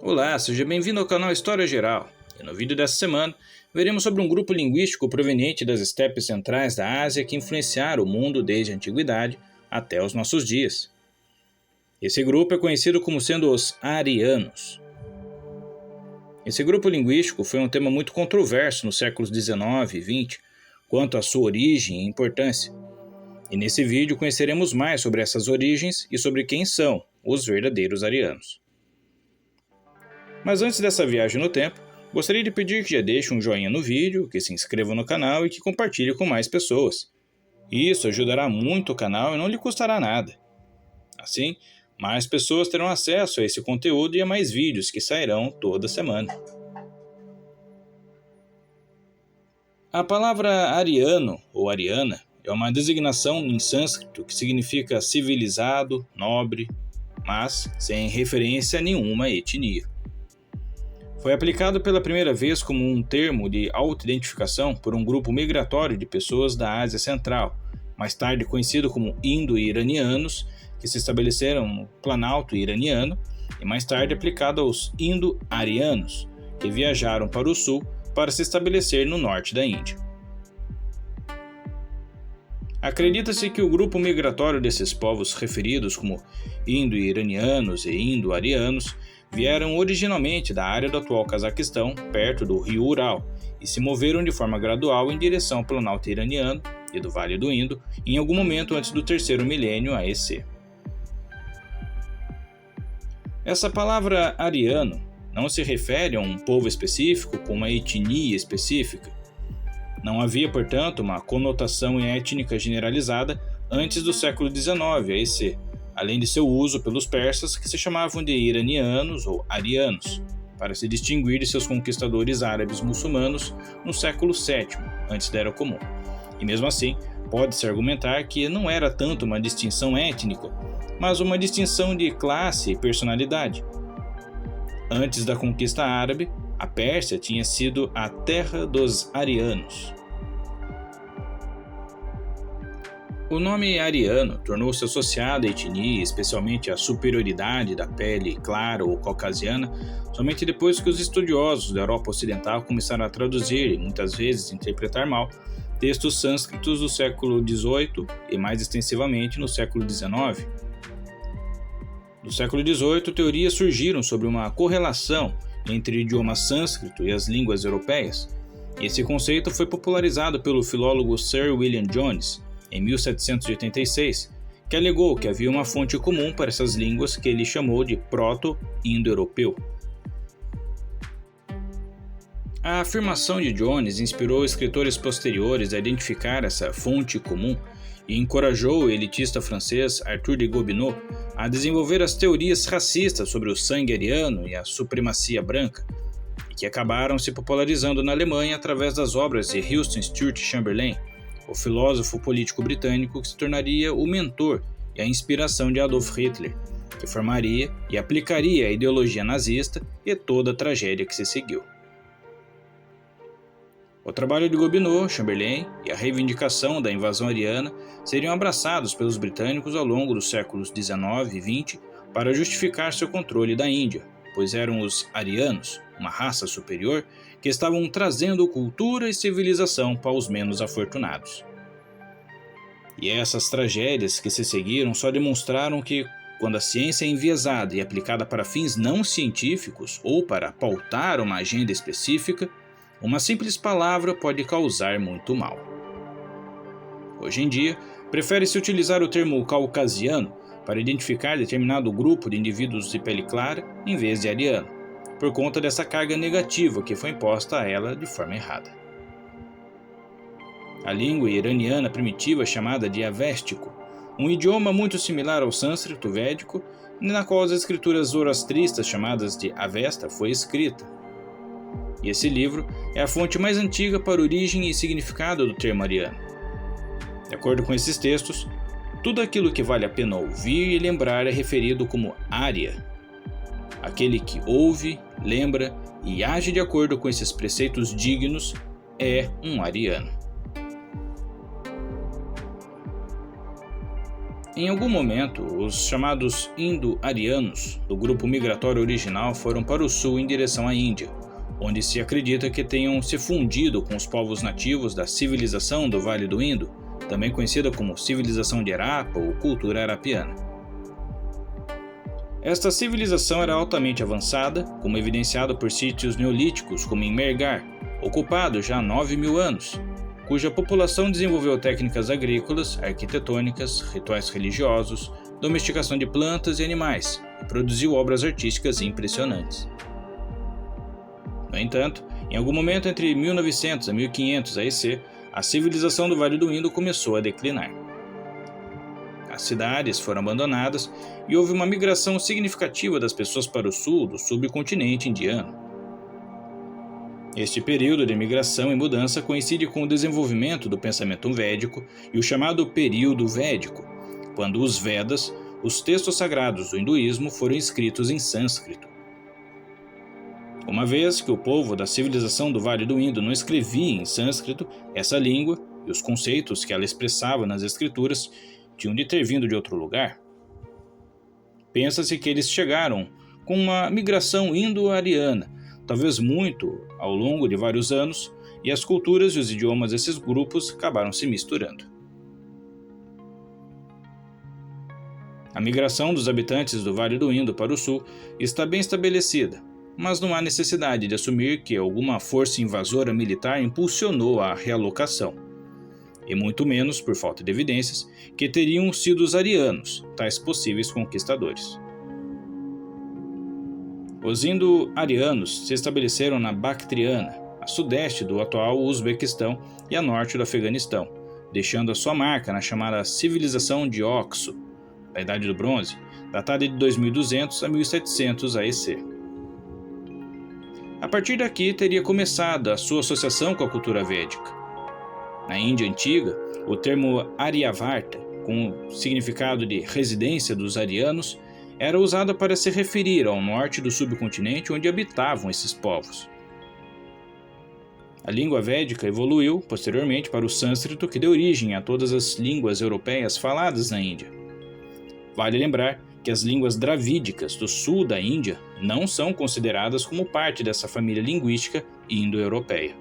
Olá, seja bem-vindo ao canal História Geral. E no vídeo dessa semana, veremos sobre um grupo linguístico proveniente das estepes centrais da Ásia que influenciaram o mundo desde a antiguidade até os nossos dias. Esse grupo é conhecido como sendo os arianos. Esse grupo linguístico foi um tema muito controverso nos séculos XIX e XX quanto à sua origem e importância. E nesse vídeo conheceremos mais sobre essas origens e sobre quem são os verdadeiros arianos. Mas antes dessa viagem no tempo, gostaria de pedir que já deixe um joinha no vídeo, que se inscreva no canal e que compartilhe com mais pessoas. Isso ajudará muito o canal e não lhe custará nada. Assim, mais pessoas terão acesso a esse conteúdo e a mais vídeos que sairão toda semana. A palavra ariano ou ariana é uma designação em sânscrito que significa civilizado, nobre, mas sem referência a nenhuma etnia. Foi aplicado pela primeira vez como um termo de auto-identificação por um grupo migratório de pessoas da Ásia Central, mais tarde conhecido como indo-iranianos, que se estabeleceram no Planalto iraniano, e mais tarde aplicado aos indo-arianos, que viajaram para o sul para se estabelecer no norte da Índia. Acredita-se que o grupo migratório desses povos referidos como indo-iranianos e indo-arianos vieram originalmente da área do atual Cazaquistão, perto do rio Ural, e se moveram de forma gradual em direção ao Planalto iraniano e do Vale do Indo em algum momento antes do terceiro milênio AEC. Essa palavra ariano não se refere a um povo específico com uma etnia específica. Não havia, portanto, uma conotação étnica generalizada antes do século XIX AEC, além de seu uso pelos persas, que se chamavam de iranianos ou arianos, para se distinguir de seus conquistadores árabes muçulmanos no século VII, antes da Era Comum. E mesmo assim, pode-se argumentar que não era tanto uma distinção étnica, mas uma distinção de classe e personalidade. Antes da conquista árabe, a Pérsia tinha sido a terra dos arianos. O nome ariano tornou-se associado à etnia, especialmente à superioridade da pele clara ou caucasiana, somente depois que os estudiosos da Europa Ocidental começaram a traduzir e muitas vezes interpretar mal textos sânscritos do século XVIII e mais extensivamente no século XIX. No século XVIII, teorias surgiram sobre uma correlação entre o idioma sânscrito e as línguas europeias. Esse conceito foi popularizado pelo filólogo Sir William Jones, em 1786, que alegou que havia uma fonte comum para essas línguas que ele chamou de proto-indo-europeu. A afirmação de Jones inspirou escritores posteriores a identificar essa fonte comum e encorajou o elitista francês Arthur de Gobineau a desenvolver as teorias racistas sobre o sangue ariano e a supremacia branca, e que acabaram se popularizando na Alemanha através das obras de Winston Stuart Chamberlain, o filósofo político britânico que se tornaria o mentor e a inspiração de Adolf Hitler, que formaria e aplicaria a ideologia nazista e toda a tragédia que se seguiu. O trabalho de Gobineau, Chamberlain e a reivindicação da invasão ariana seriam abraçados pelos britânicos ao longo dos séculos XIX e XX para justificar seu controle da Índia, pois eram os arianos, uma raça superior, que estavam trazendo cultura e civilização para os menos afortunados. E essas tragédias que se seguiram só demonstraram que, quando a ciência é enviesada e aplicada para fins não científicos ou para pautar uma agenda específica, uma simples palavra pode causar muito mal. Hoje em dia, prefere-se utilizar o termo caucasiano para identificar determinado grupo de indivíduos de pele clara em vez de ariano, por conta dessa carga negativa que foi imposta a ela de forma errada. A língua iraniana primitiva chamada de avéstico, um idioma muito similar ao sânscrito védico, na qual as escrituras zoroastristas chamadas de Avesta foi escrita. E esse livro é a fonte mais antiga para a origem e significado do termo ariano. De acordo com esses textos, tudo aquilo que vale a pena ouvir e lembrar é referido como Arya. Aquele que ouve, lembra e age de acordo com esses preceitos dignos é um ariano. Em algum momento, os chamados indo-arianos do grupo migratório original foram para o sul em direção à Índia, onde se acredita que tenham se fundido com os povos nativos da civilização do Vale do Indo, também conhecida como civilização de Harappa ou cultura arapiana. Esta civilização era altamente avançada, como evidenciado por sítios neolíticos como em Mehrgarh, ocupado já há 9.000 anos, cuja população desenvolveu técnicas agrícolas, arquitetônicas, rituais religiosos, domesticação de plantas e animais, e produziu obras artísticas impressionantes. No entanto, em algum momento entre 1900 a 1500 AEC, a civilização do Vale do Indo começou a declinar. As cidades foram abandonadas e houve uma migração significativa das pessoas para o sul do subcontinente indiano. Este período de migração e mudança coincide com o desenvolvimento do pensamento védico e o chamado período védico, quando os Vedas, os textos sagrados do hinduísmo, foram escritos em sânscrito. Uma vez que o povo da civilização do Vale do Indo não escrevia em sânscrito, essa língua e os conceitos que ela expressava nas escrituras tinham de ter vindo de outro lugar. Pensa-se que eles chegaram com uma migração indo-ariana, talvez muito ao longo de vários anos, e as culturas e os idiomas desses grupos acabaram se misturando. A migração dos habitantes do Vale do Indo para o sul está bem estabelecida, mas não há necessidade de assumir que alguma força invasora militar impulsionou a realocação, e muito menos, por falta de evidências, que teriam sido os arianos, tais possíveis conquistadores. Os indo-arianos se estabeleceram na Bactriana, a sudeste do atual Uzbequistão e a norte do Afeganistão, deixando a sua marca na chamada Civilização de Oxo, da Idade do Bronze, datada de 2200 a 1700 AEC. A partir daqui teria começado a sua associação com a cultura védica. Na Índia antiga, o termo Aryavarta, com o significado de residência dos arianos, era usado para se referir ao norte do subcontinente onde habitavam esses povos. A língua védica evoluiu posteriormente para o sânscrito, que deu origem a todas as línguas europeias faladas na Índia. Vale lembrar que as línguas dravídicas do sul da Índia não são consideradas como parte dessa família linguística indo-europeia.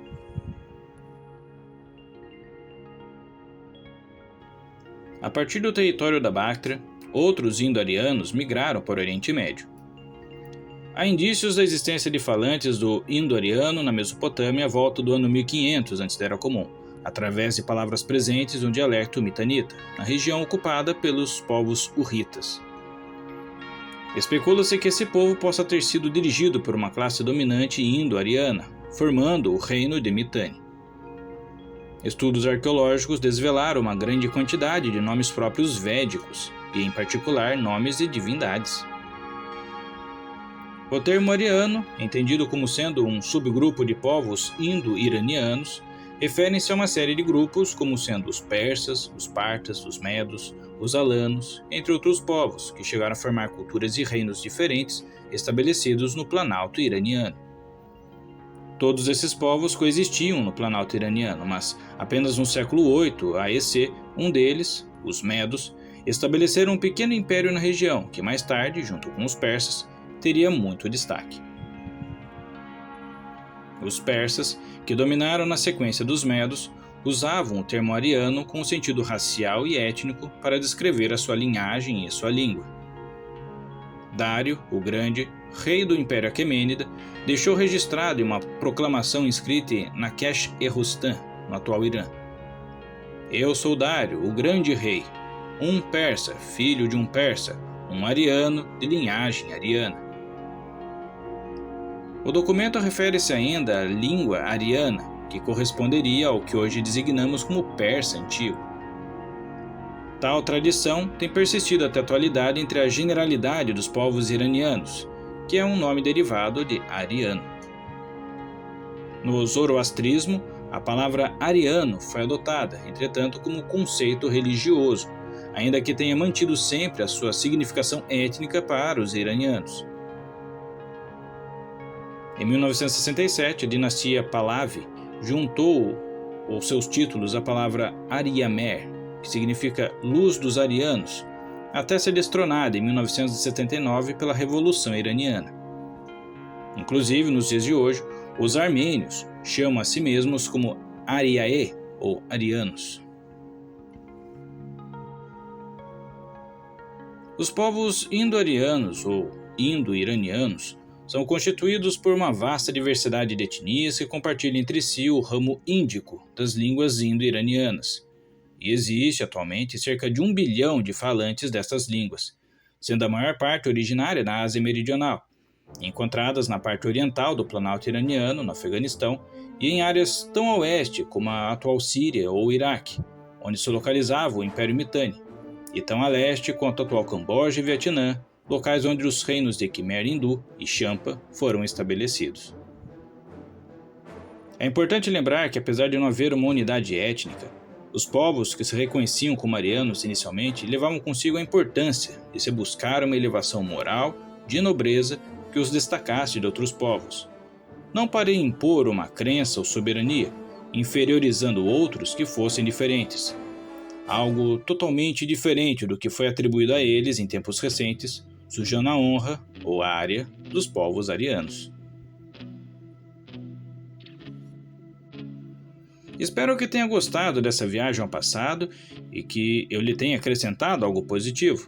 A partir do território da Bactria, outros indo-arianos migraram para o Oriente Médio. Há indícios da existência de falantes do indo-ariano na Mesopotâmia à volta do ano 1500 a.C., através de palavras presentes no dialecto mitanita, na região ocupada pelos povos hurritas. Especula-se que esse povo possa ter sido dirigido por uma classe dominante indo-ariana, formando o reino de Mitanni. Estudos arqueológicos desvelaram uma grande quantidade de nomes próprios védicos, e em particular nomes de divindades. O termo ariano, entendido como sendo um subgrupo de povos indo-iranianos, refere-se a uma série de grupos como sendo os persas, os partas, os medos, os alanos, entre outros povos, que chegaram a formar culturas e reinos diferentes estabelecidos no Planalto iraniano. Todos esses povos coexistiam no Planalto iraniano, mas apenas no século VIII AEC, um deles, os medos, estabeleceram um pequeno império na região, que mais tarde, junto com os persas, teria muito destaque. Os persas, que dominaram na sequência dos medos, usavam o termo ariano com sentido racial e étnico para descrever a sua linhagem e sua língua. Dário, o Grande, rei do Império Aquemênida, deixou registrado em uma proclamação escrita em Naquesh-e-Rustan, no atual Irã: Eu sou Dário, o Grande Rei, um persa, filho de um persa, um ariano de linhagem ariana. O documento refere-se ainda à língua ariana, que corresponderia ao que hoje designamos como persa antigo. Tal tradição tem persistido até a atualidade entre a generalidade dos povos iranianos, que é um nome derivado de ariano. No zoroastrismo, a palavra ariano foi adotada, entretanto, como conceito religioso, ainda que tenha mantido sempre a sua significação étnica para os iranianos. Em 1967, a dinastia Pahlavi juntou aos seus títulos a palavra Ariamer, que significa luz dos arianos, até ser destronada em 1979 pela Revolução Iraniana. Inclusive, nos dias de hoje, os armênios chamam a si mesmos como Ariae ou arianos. Os povos indo-arianos ou indo-iranianos são constituídos por uma vasta diversidade de etnias que compartilham entre si o ramo índico das línguas indo-iranianas. E existe atualmente cerca de 1 bilhão de falantes dessas línguas, sendo a maior parte originária na Ásia Meridional, encontradas na parte oriental do Planalto iraniano, no Afeganistão, e em áreas tão a oeste como a atual Síria ou Iraque, onde se localizava o Império Mitanni, e tão a leste quanto o atual Camboja e Vietnã, locais onde os reinos de Khmer Hindu e Champa foram estabelecidos. É importante lembrar que, apesar de não haver uma unidade étnica, os povos que se reconheciam como arianos inicialmente levavam consigo a importância de se buscar uma elevação moral, de nobreza, que os destacasse de outros povos, não para impor uma crença ou soberania, inferiorizando outros que fossem diferentes, algo totalmente diferente do que foi atribuído a eles em tempos recentes, sujando a honra ou a área dos povos arianos. Espero que tenha gostado dessa viagem ao passado e que eu lhe tenha acrescentado algo positivo.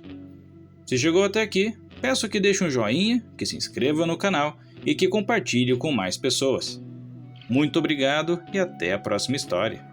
Se chegou até aqui, peço que deixe um joinha, que se inscreva no canal e que compartilhe com mais pessoas. Muito obrigado e até a próxima história.